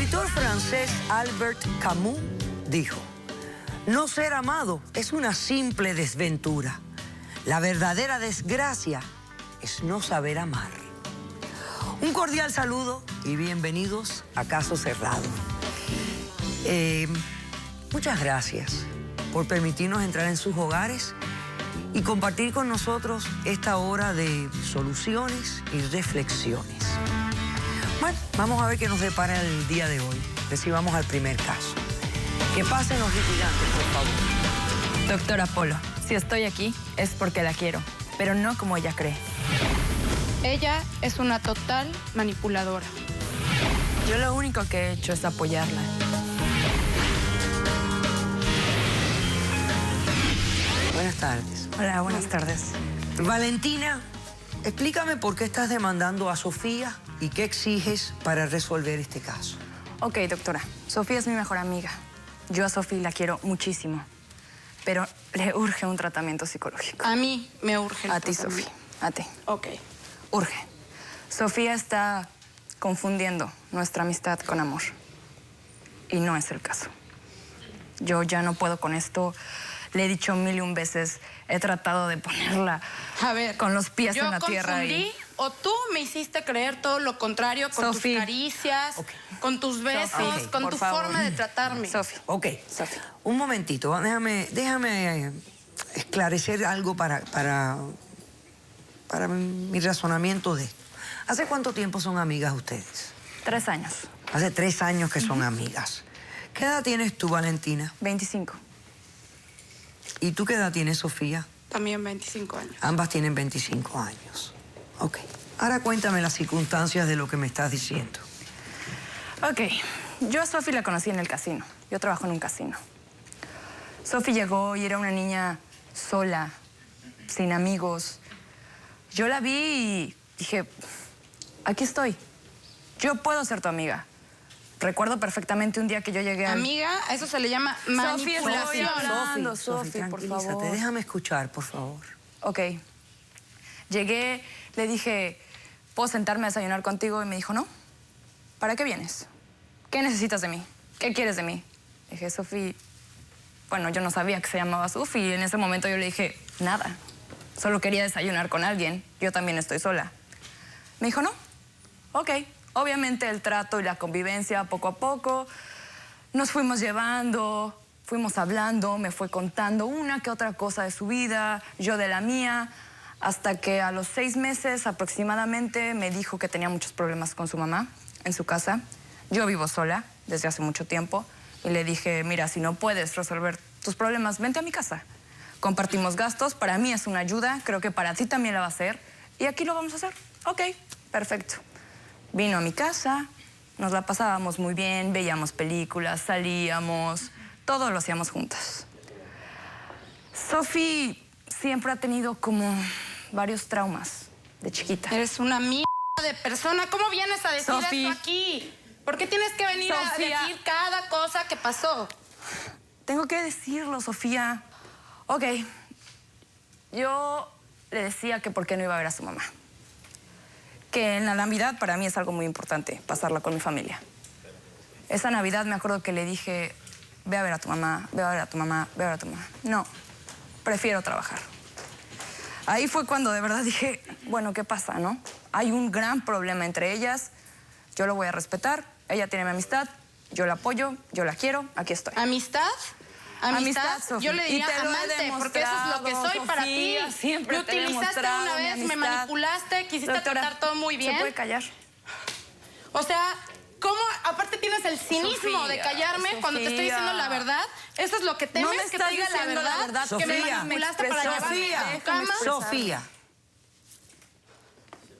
escritor francés Albert Camus dijo: no ser amado es una simple desventura. La verdadera desgracia es no saber amar. Un cordial saludo y bienvenidos a Caso Cerrado. Muchas gracias por permitirnos entrar en sus hogares y compartir con nosotros esta hora de soluciones y reflexiones. Bueno, vamos a ver qué nos depara el día de hoy. Recibamos al primer caso. Que pasen los litigantes, por favor. Doctora Polo, si estoy aquí es porque la quiero, pero no como ella cree. Ella es una total manipuladora. Yo lo único que he hecho es apoyarla. Buenas tardes. Hola, buenas tardes. Valentina, explícame por qué estás demandando a Sofía y qué exiges para resolver este caso. Ok, doctora. Sofía es mi mejor amiga. Yo a Sofía la quiero muchísimo, pero le urge un tratamiento psicológico. A mí me urge el A ti, tratamiento. Sofía. A ti. Ok. Urge. Sofía está confundiendo nuestra amistad con amor. Y no es el caso. Yo ya no puedo con esto. Le he dicho 1001 veces. He tratado de ponerla A ver, con los pies en la tierra. ¿yo confundí o tú me hiciste creer todo lo contrario con tus caricias, con tus besos, con tu forma de tratarme? Sofía. Ok, Sofía. Un momentito, déjame esclarecer algo para mi razonamiento de esto. ¿Hace cuánto tiempo son amigas ustedes? 3 años. Hace 3 años que son amigas. ¿Qué edad tienes tú, Valentina? 25. ¿Y tú qué edad tienes, Sofía? También 25 años. Ambas tienen 25 años. Ok. Ahora cuéntame las circunstancias de lo que me estás diciendo. Ok. Yo a Sofía la conocí en el casino. Yo trabajo en un casino. Sofía llegó y era una niña sola, sin amigos. Yo la vi y dije, aquí estoy. Yo puedo ser tu amiga. Recuerdo perfectamente un día que yo llegué Amiga, a eso se le llama manipulación. Sofía, por favor. Déjame escuchar, por favor. Ok. Llegué, le dije, ¿puedo sentarme a desayunar contigo? Y me dijo, no. ¿Para qué vienes? ¿Qué necesitas de mí? ¿Qué quieres de mí? Dije, Sofía, bueno, yo no sabía que se llamaba Sofía y en ese momento yo le dije, nada. Solo quería desayunar con alguien. Yo también estoy sola. Me dijo, no. Ok. Obviamente el trato y la convivencia, poco a poco, nos fuimos llevando, fuimos hablando, me fue contando una que otra cosa de su vida, yo de la mía, hasta que a los 6 meses aproximadamente me dijo que tenía muchos problemas con su mamá en su casa. Yo vivo sola desde hace mucho tiempo y le dije, mira, si no puedes resolver tus problemas, vente a mi casa. Compartimos gastos, para mí es una ayuda, creo que para ti también la va a ser y aquí lo vamos a hacer. Ok, perfecto. Vino a mi casa, nos la pasábamos muy bien, veíamos películas, salíamos, todo lo hacíamos juntas. Sofía siempre ha tenido como varios traumas de chiquita. Eres una mierda de persona. ¿Cómo vienes a decir Sofía. esto aquí? ¿Por qué tienes que venir Sofía. a decir cada cosa que pasó? Tengo que decirlo, Sofía. Ok, yo le decía que por qué no iba a ver a su mamá. Que en la Navidad para mí es algo muy importante, pasarla con mi familia. Esa Navidad me acuerdo que le dije, ve a ver a tu mamá, ve a ver a tu mamá, ve a ver a tu mamá. No, prefiero trabajar. Ahí fue cuando de verdad dije, bueno, ¿qué pasa, no? Hay un gran problema entre ellas, yo lo voy a respetar, ella tiene mi amistad, yo la apoyo, yo la quiero, aquí estoy. ¿Amistad? ¿Amistad? Sofía. Yo le diría Y te lo he amante, porque eso es lo que soy demostrado, para ti. Sofía, siempre Me te he utilizaste demostrado una mi vez, me amistad. manipulaste, quisiste Doctora, tratar todo muy bien. ¿se puede callar? O sea, ¿cómo aparte tienes el cinismo Sofía, de callarme cuando te estoy diciendo la verdad? ¿Eso es lo que temes, No me que estás te diga la diciendo la verdad? verdad, Que me Sofía. manipulaste para llevarme Sofía. a tu cama. Sofía,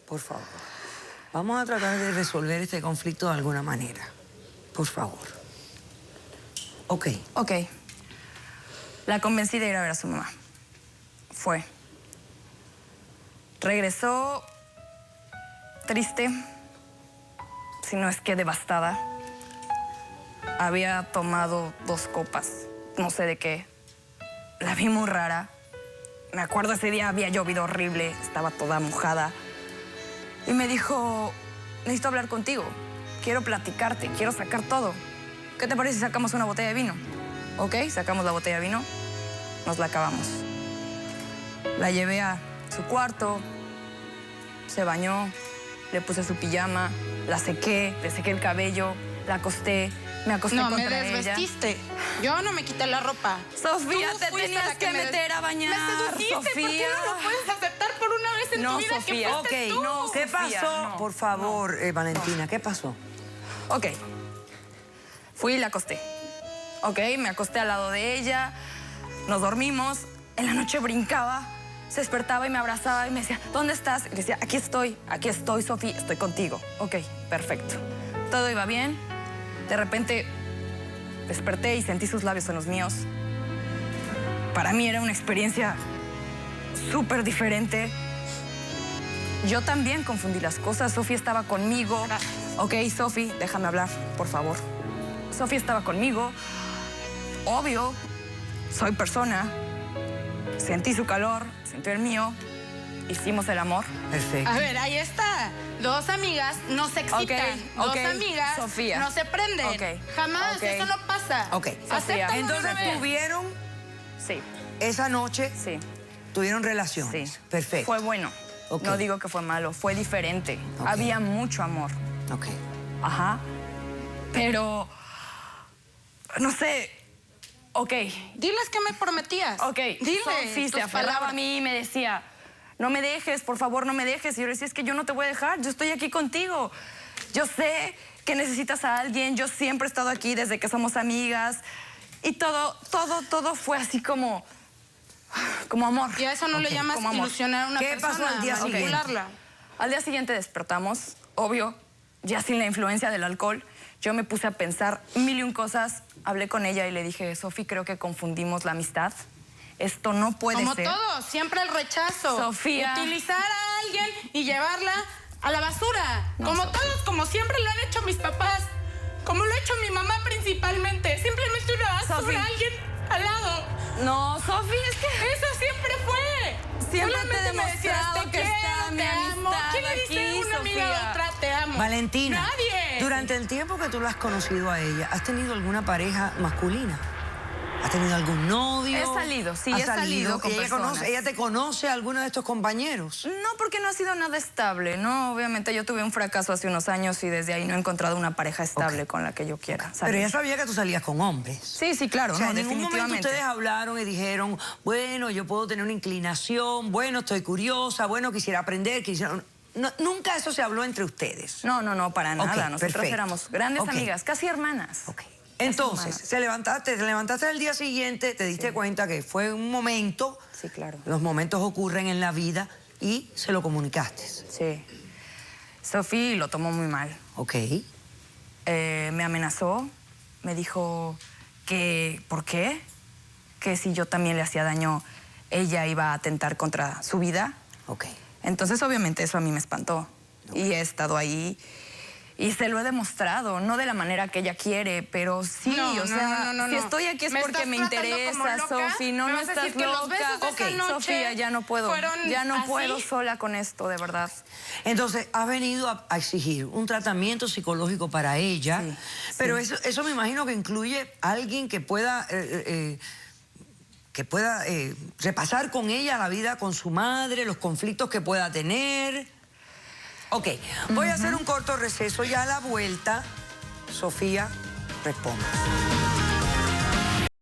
por favor, vamos a tratar de resolver este conflicto de alguna manera. Por favor. Ok. Ok. La convencí de ir a ver a su mamá. Fue. Regresó triste, si no es que devastada. Había tomado 2 copas, no sé de qué. La vi muy rara. Me acuerdo ese día había llovido horrible, estaba toda mojada. Y me dijo, necesito hablar contigo. quiero platicarte, quiero sacar todo. ¿Qué te parece si sacamos una botella de vino? Ok, sacamos la botella de vino, nos la acabamos. La llevé a su cuarto, se bañó, le puse su pijama, la sequé, le sequé el cabello, la acosté, me acosté contra ella. No, me desvestiste. Yo no me quité la ropa. Sofía, te tenías que meter a bañar. Me sedujiste, Sofía. ¿por qué no lo puedes aceptar por una vez en tu vida? Sofía. Que fuiste tú? No, ¿Qué Sofía, pasó? no, por favor, Valentina, ¿qué pasó? Ok, fui y la acosté. Ok, me acosté al lado de ella, nos dormimos, en la noche brincaba, se despertaba y me abrazaba y me decía, ¿dónde estás? Y le decía, aquí estoy, Sofía, estoy contigo. Ok, perfecto. Todo iba bien, de repente desperté y sentí sus labios en los míos. Para mí era una experiencia súper diferente. Yo también confundí las cosas. Sofía estaba conmigo. Ok, Sofi, déjame hablar, por favor. Sofía estaba conmigo. Obvio, soy persona. Sentí su calor, sentí el mío. Hicimos el amor. Perfecto. A ver, ahí está. Dos amigas no se excitan. Dos amigas Sofía. no se prenden. Jamás, eso no pasa. Ok. Acéptalo de Entonces una vez. tuvieron Sí, esa noche, sí, tuvieron relaciones. sí. Perfecto. Fue bueno. Ok. No digo que fue malo, fue diferente. Ok. Había mucho amor. Ok. Ajá. Pero, no sé, ok. Diles que me prometías. Ok, Dile Sofi tus se aferraba palabras. a mí y me decía, no me dejes, por favor, no me dejes. Y yo le decía, es que yo no te voy a dejar, yo estoy aquí contigo. Yo sé que necesitas a alguien, yo siempre he estado aquí desde que somos amigas. Y todo fue así como amor. Y a eso no le llamas como amor. ilusionar a una ¿Qué persona. pasó al día siguiente? manipularla. Al día siguiente despertamos, obvio, ya sin la influencia del alcohol. Yo me puse a pensar mil y un cosas. Hablé con ella y le dije, Sofi, creo que confundimos la amistad. Esto no puede Como ser. todo, siempre el rechazo. Sofía. Utilizar a alguien y llevarla a la basura. No, como Sofía. todos, como siempre lo han hecho mis papás. Como lo ha hecho mi mamá principalmente. Simplemente una basura, Sofía. alguien al lado. No, Sofi, es que Eso siempre fue. siempre te he Solamente me decías, demostrado te que quiero, está mi te amo. amistad ¿Quién le dice aquí, a una amiga Sofía? a otra te amo? Valentina, Nadie. durante el tiempo que tú la has conocido a ella, ¿has tenido alguna pareja masculina? ¿Has tenido algún novio? He salido, sí, ¿Has he salido con ella personas. ¿Ella te conoce a alguno de estos compañeros? No, porque no ha sido nada estable, ¿no? Obviamente yo tuve un fracaso hace unos años y desde ahí no he encontrado una pareja estable con la que yo quiera salir. Pero ella sabía que tú salías con hombres. Sí, sí, claro, O sea, no, en ningún momento definitivamente. ustedes hablaron y dijeron, bueno, yo puedo tener una inclinación, bueno, estoy curiosa, bueno, quisiera aprender, quisiera... No, nunca eso se habló entre ustedes. No, para nada. Ok, Nosotras perfecto. éramos grandes Ok. amigas, casi hermanas. Ok. Entonces, te levantaste el día siguiente, te diste cuenta que fue un momento. Sí, claro. Los momentos ocurren en la vida y se lo comunicaste. Sí. Sofi lo tomó muy mal. Ok. Me amenazó, me dijo que, ¿por qué? Que si yo también le hacía daño, ella iba a atentar contra su vida. Ok. Entonces, obviamente, eso a mí me espantó. Y he estado ahí y se lo he demostrado, no de la manera que ella quiere, pero sí, No. si estoy aquí es porque me interesa, Sofi, no estás loca. Ok, Sofía, ya no puedo, puedo así. sola con esto, de verdad. Entonces, has venido a exigir un tratamiento psicológico para ella, Sí, pero sí. eso me imagino que incluye alguien que pueda... repasar con ella la vida con su madre, los conflictos que pueda tener. Ok, voy a hacer un corto receso y a la vuelta, Sofía responde.